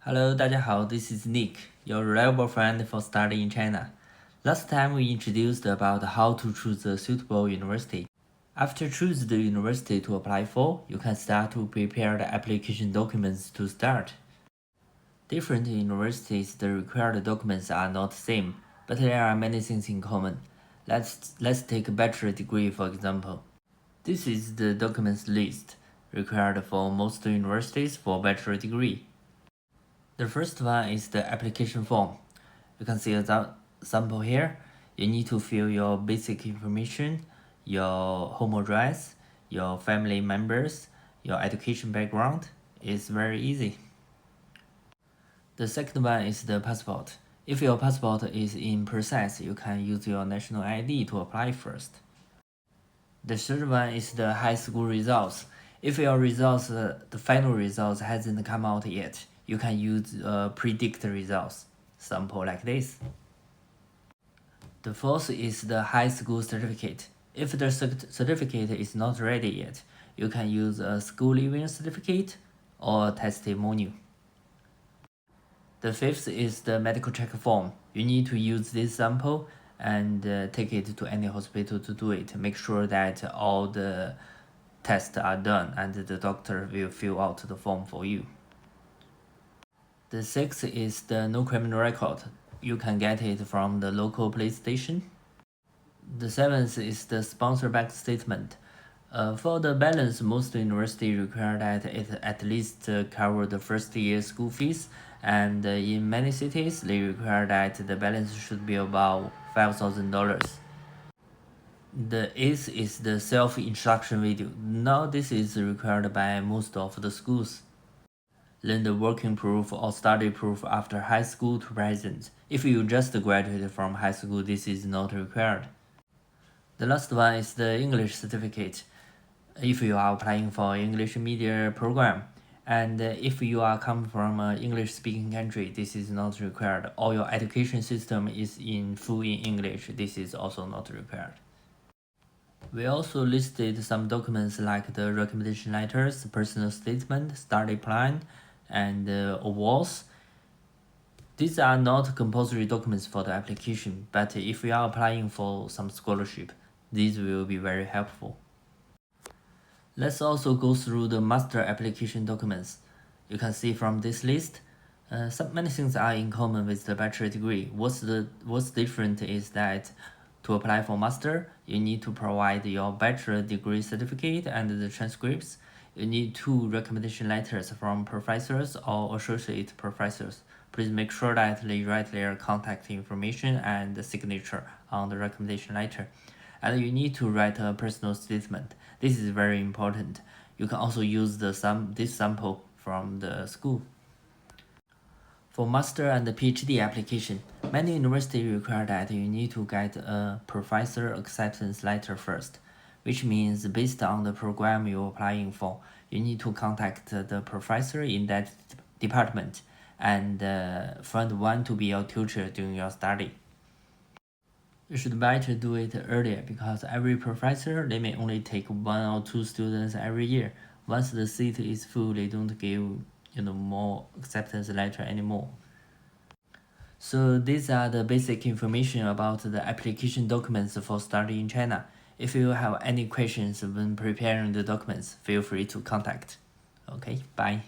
Hello, 大家好, this is Nick, your reliable friend for studying in China. Last time we introduced about how to choose a suitable university. After choose the university to apply for, you can start to prepare the application documents to start. Different universities, the required documents are not the same, but there are many things in common. Let's take a bachelor degree for example. This is the documents list required for most universities for bachelor degree. The first one is the application form. You can see a sample here. You need to fill your basic information, your home address, your family members, your education background. It's very easy. The second one is the passport. If your passport is in process, you can use your national ID to apply first. The third one is the high school results. If your results, the final results hasn't come out yet, you can use predict results, sample like this. The fourth is the high school certificate. If the certificate is not ready yet, you can use a school leaving certificate or testimonial. The fifth is the medical check form. You need to use this sample and take it to any hospital to do it. Make sure that all the tests are done and the doctor will fill out the form for you. The sixth is the no criminal record. You can get it from the local police station. The seventh is the sponsor bank statement. For the balance, most universities require that it at least cover the first year school fees, and in many cities, they require that the balance should be about $5,000. The eighth is the self-instruction video. Now this is required by most of the schools. Then the working proof or study proof after high school to present. If you just graduated from high school, this is not required. The last one is the English certificate. If you are applying for English media program, and if you are come from an English speaking country, this is not required. Or your education system is in full in English, this is also not required. We also listed some documents like the recommendation letters, personal statement, study plan, and awards. These are not compulsory documents for the application, but if you are applying for some scholarship, these will be very helpful. Let's also go through the master application documents. You can see from this list, many things are in common with the bachelor degree. What's different is that to apply for master, you need to provide your bachelor degree certificate and the transcripts. You need 2 recommendation letters from professors or associate professors. Please make sure that they write their contact information and the signature on the recommendation letter. And you need to write a personal statement. This is very important. You can also use this sample from the school. For master and PhD application, many universities require that you need to get a professor acceptance letter first, which means based on the program you're applying for, you need to contact the professor in that department and find one to be your tutor during your study. You should better do it earlier because every professor, they may only take 1 or 2 students every year. Once the seat is full, they don't give more acceptance letter anymore. So these are the basic information about the application documents for studying in China. If you have any questions when preparing the documents, feel free to contact. Okay, bye.